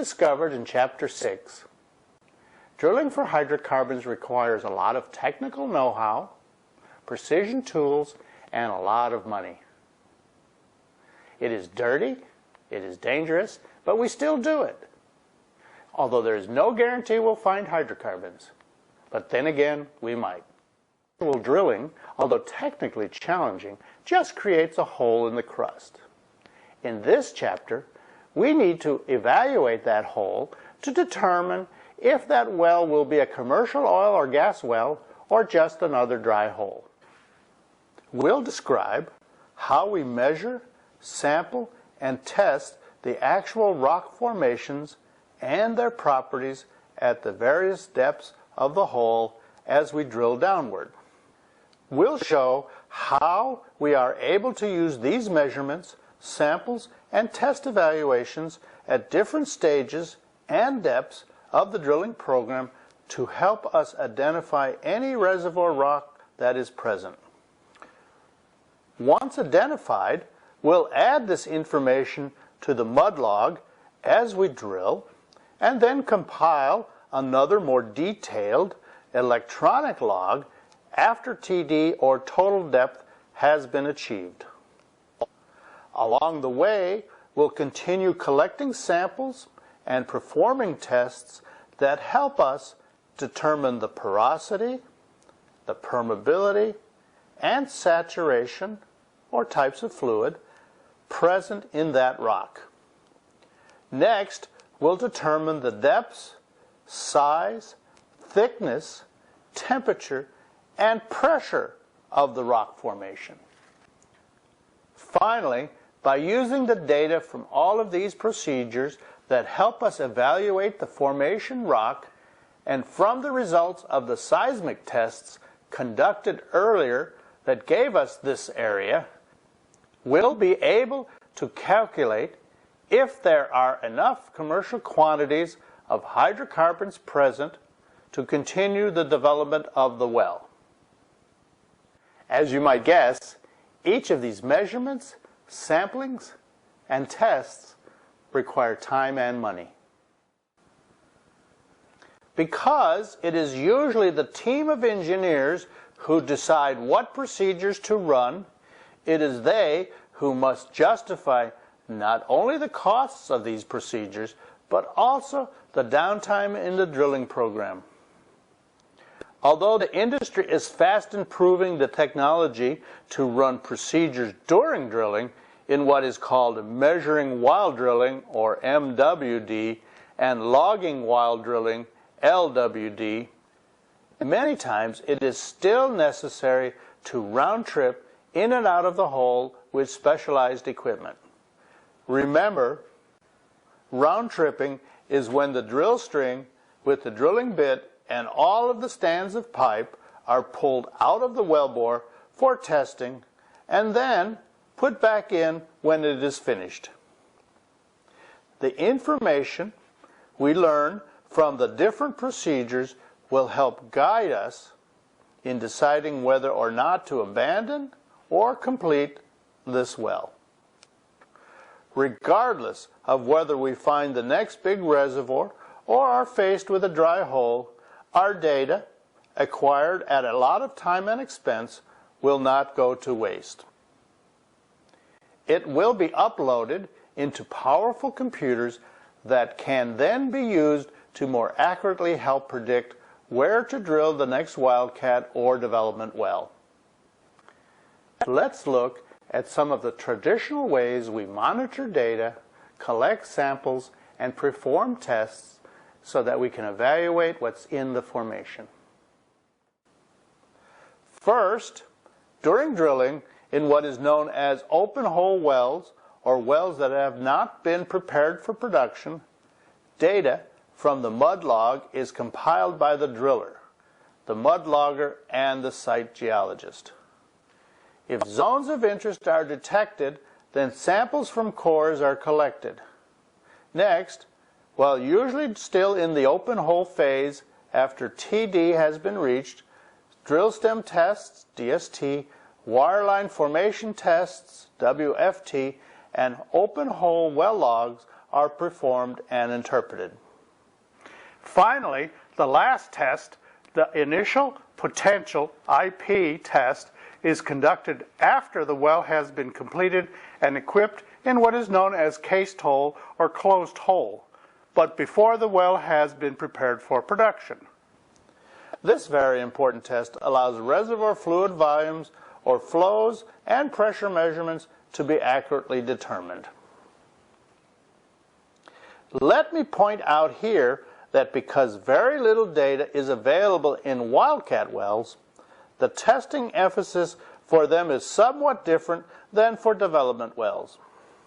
discovered in Chapter 6, drilling for hydrocarbons requires a lot of technical know-how, precision tools, and a lot of money. It is dirty, it is dangerous, but we still do it. Although there is no guarantee we'll find hydrocarbons. But then again, we might. Drilling, although technically challenging, just creates a hole in the crust. In this chapter, we need to evaluate that hole to determine if that well will be a commercial oil or gas well or just another dry hole. We'll describe how we measure, sample, and test the actual rock formations and their properties at the various depths of the hole as we drill downward. We'll show how we are able to use these measurements, samples, and test evaluations at different stages and depths of the drilling program to help us identify any reservoir rock that is present. Once identified, we'll add this information to the mud log as we drill, and then compile another more detailed electronic log after TD or total depth has been achieved. Along the way, we'll continue collecting samples and performing tests that help us determine the porosity, the permeability, and saturation, or types of fluid, present in that rock. Next, we'll determine the depths, size, thickness, temperature, and pressure of the rock formation. Finally, by using the data from all of these procedures that help us evaluate the formation rock, and from the results of the seismic tests conducted earlier that gave us this area, we'll be able to calculate if there are enough commercial quantities of hydrocarbons present to continue the development of the well. As you might guess, each of these measurements, samplings, and tests require time and money. Because it is usually the team of engineers who decide what procedures to run, it is they who must justify not only the costs of these procedures, but also the downtime in the drilling program. Although the industry is fast improving the technology to run procedures during drilling in what is called measuring while drilling, or MWD, and logging while drilling, LWD, many times it is still necessary to round trip in and out of the hole with specialized equipment. Remember, round tripping is when the drill string with the drilling bit and all of the stands of pipe are pulled out of the wellbore for testing and then put back in when it is finished. The information we learn from the different procedures will help guide us in deciding whether or not to abandon or complete this well. Regardless of whether we find the next big reservoir or are faced with a dry hole, our data, acquired at a lot of time and expense, will not go to waste. It will be uploaded into powerful computers that can then be used to more accurately help predict where to drill the next wildcat or development well. Let's look at some of the traditional ways we monitor data, collect samples, and perform tests so that we can evaluate what's in the formation. First, during drilling in what is known as open hole wells, or wells that have not been prepared for production, data from the mud log is compiled by the driller, the mud logger, and the site geologist. If zones of interest are detected, then samples from cores are collected. Next, while usually still in the open hole phase after TD has been reached, drill stem tests, DST, wireline formation tests, WFT, and open hole well logs are performed and interpreted. Finally, the last test, the initial potential IP test, is conducted after the well has been completed and equipped in what is known as cased hole or closed hole, but before the well has been prepared for production. This very important test allows reservoir fluid volumes or flows and pressure measurements to be accurately determined. Let me point out here that because very little data is available in wildcat wells, the testing emphasis for them is somewhat different than for development wells.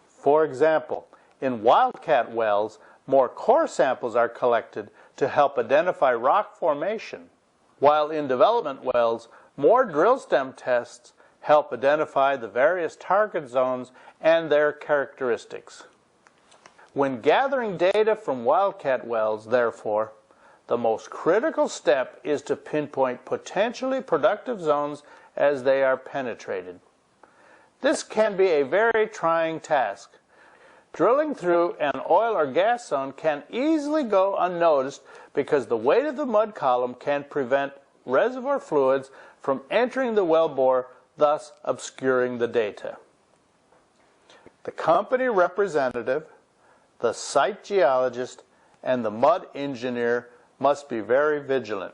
For example, in wildcat wells, more core samples are collected to help identify rock formation, while in development wells, more drill stem tests help identify the various target zones and their characteristics. When gathering data from wildcat wells, therefore, the most critical step is to pinpoint potentially productive zones as they are penetrated. This can be a very trying task. Drilling through an oil or gas zone can easily go unnoticed because the weight of the mud column can prevent reservoir fluids from entering the wellbore, thus obscuring the data. The company representative, the site geologist, and the mud engineer must be very vigilant.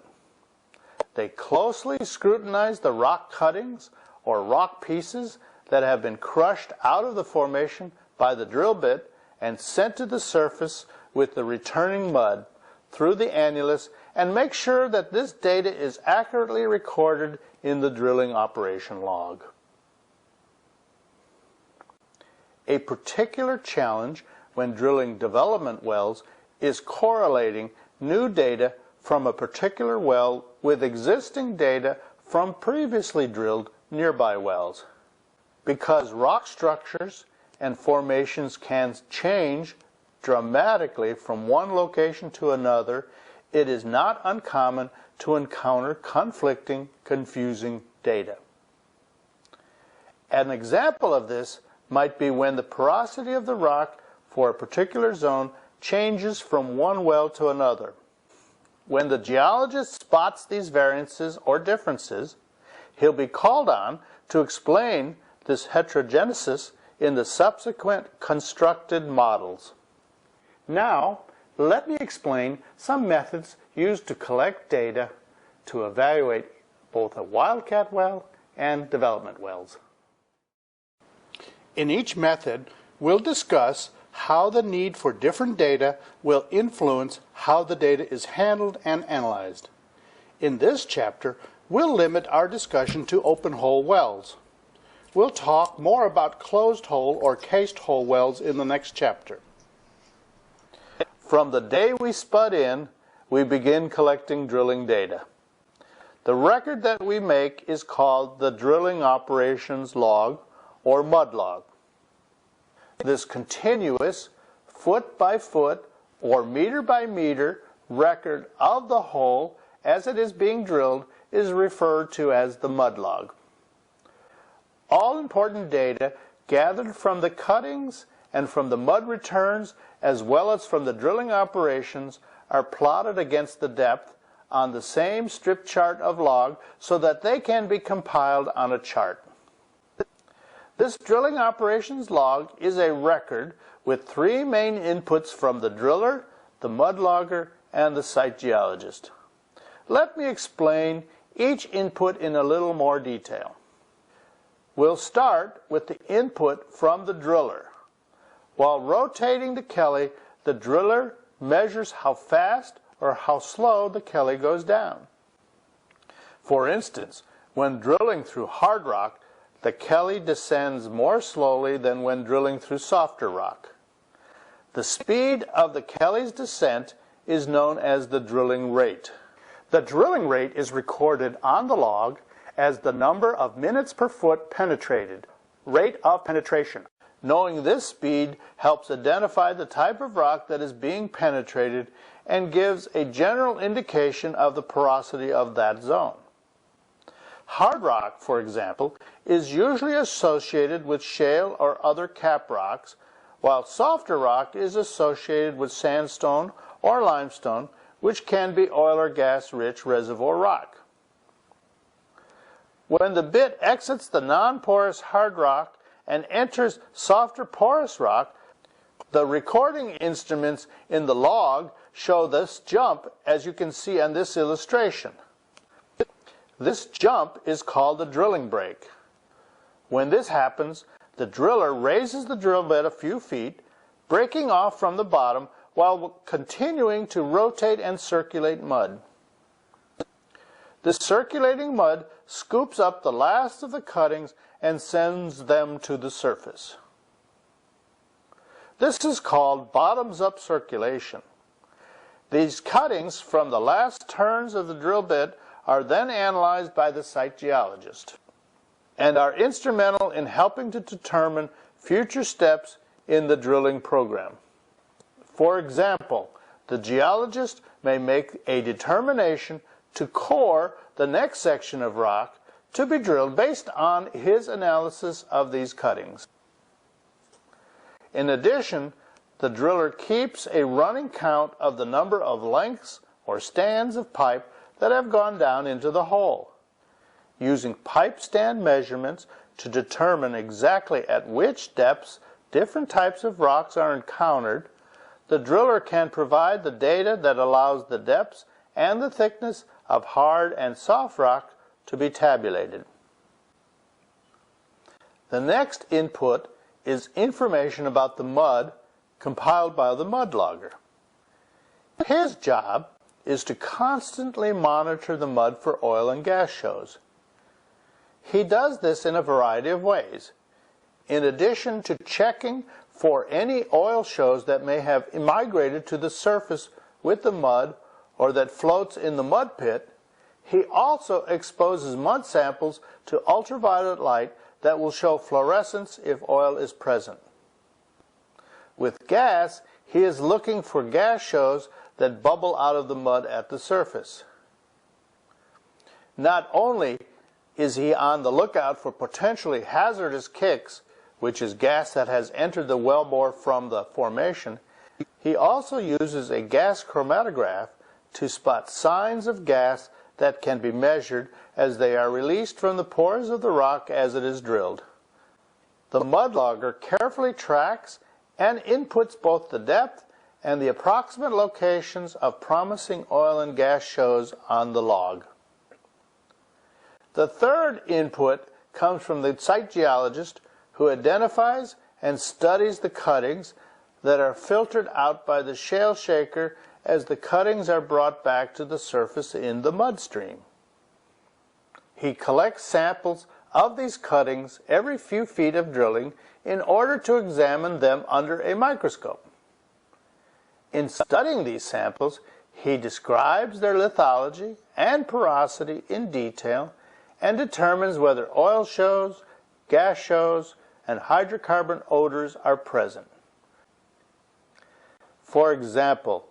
They closely scrutinize the rock cuttings or rock pieces that have been crushed out of the formation by the drill bit and sent to the surface with the returning mud through the annulus, and make sure that this data is accurately recorded in the drilling operation log. A particular challenge when drilling development wells is correlating new data from a particular well with existing data from previously drilled nearby wells. Because rock structures and formations can change dramatically from one location to another, it is not uncommon to encounter conflicting, confusing data. An example of this might be when the porosity of the rock for a particular zone changes from one well to another. When the geologist spots these variances or differences, he'll be called on to explain this heterogenesis in the subsequent constructed models. Now, let me explain some methods used to collect data to evaluate both a wildcat well and development wells. In each method, we'll discuss how the need for different data will influence how the data is handled and analyzed. In this chapter, we'll limit our discussion to open hole wells. We'll talk more about closed hole or cased hole wells in the next chapter. From the day we spud in, we begin collecting drilling data. The record that we make is called the drilling operations log or mud log. This continuous foot by foot or meter by meter record of the hole as it is being drilled is referred to as the mud log. All important data gathered from the cuttings and from the mud returns as well as from the drilling operations are plotted against the depth on the same strip chart of log so that they can be compiled on a chart. This drilling operations log is a record with three main inputs from the driller, the mud logger, and the site geologist. Let me explain each input in a little more detail. We'll start with the input from the driller. While rotating the Kelly, the driller measures how fast or how slow the Kelly goes down. For instance, when drilling through hard rock, the Kelly descends more slowly than when drilling through softer rock. The speed of the Kelly's descent is known as the drilling rate. The drilling rate is recorded on the log as the number of minutes per foot penetrated, rate of penetration. Knowing this speed helps identify the type of rock that is being penetrated and gives a general indication of the porosity of that zone. Hard rock, for example, is usually associated with shale or other cap rocks, while softer rock is associated with sandstone or limestone, which can be oil or gas-rich reservoir rock. When the bit exits the non-porous hard rock and enters softer porous rock, the recording instruments in the log show this jump, as you can see on this illustration. This jump is called the drilling break. When this happens, the driller raises the drill bit a few feet, breaking off from the bottom while continuing to rotate and circulate mud. The circulating mud scoops up the last of the cuttings and sends them to the surface. This is called bottoms-up circulation. These cuttings from the last turns of the drill bit are then analyzed by the site geologist and are instrumental in helping to determine future steps in the drilling program. For example, the geologist may make a determination to core the next section of rock to be drilled based on his analysis of these cuttings. In addition, the driller keeps a running count of the number of lengths or stands of pipe that have gone down into the hole. Using pipe stand measurements to determine exactly at which depths different types of rocks are encountered, the driller can provide the data that allows the depths and the thickness of hard and soft rock to be tabulated. The next input is information about the mud compiled by the mud logger. His job is to constantly monitor the mud for oil and gas shows. He does this in a variety of ways. In addition to checking for any oil shows that may have migrated to the surface with the mud or that floats in the mud pit, he also exposes mud samples to ultraviolet light that will show fluorescence if oil is present. With gas, he is looking for gas shows that bubble out of the mud at the surface. Not only is he on the lookout for potentially hazardous kicks, which is gas that has entered the wellbore from the formation, he also uses a gas chromatograph to spot signs of gas that can be measured as they are released from the pores of the rock as it is drilled. The mud logger carefully tracks and inputs both the depth and the approximate locations of promising oil and gas shows on the log. The third input comes from the site geologist, who identifies and studies the cuttings that are filtered out by the shale shaker as the cuttings are brought back to the surface in the mud stream. He collects samples of these cuttings every few feet of drilling in order to examine them under a microscope. In studying these samples, he describes their lithology and porosity in detail and determines whether oil shows, gas shows, and hydrocarbon odors are present. For example,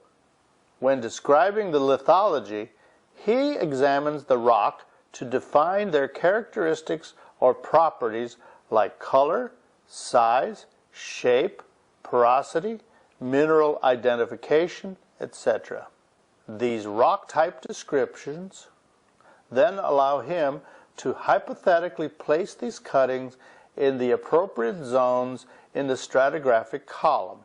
when describing the lithology, he examines the rock to define their characteristics or properties like color, size, shape, porosity, mineral identification, etc. These rock type descriptions then allow him to hypothetically place these cuttings in the appropriate zones in the stratigraphic column.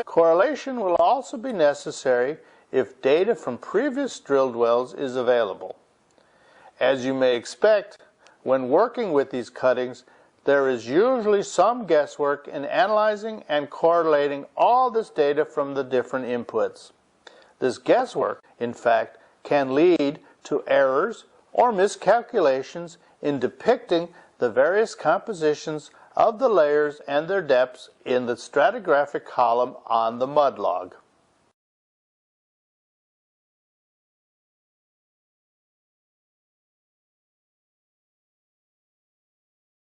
Correlation will also be necessary if data from previous drilled wells is available. As you may expect, when working with these cuttings, there is usually some guesswork in analyzing and correlating all this data from the different inputs. This guesswork, in fact, can lead to errors or miscalculations in depicting the various compositions of the layers and their depths in the stratigraphic column on the mud log.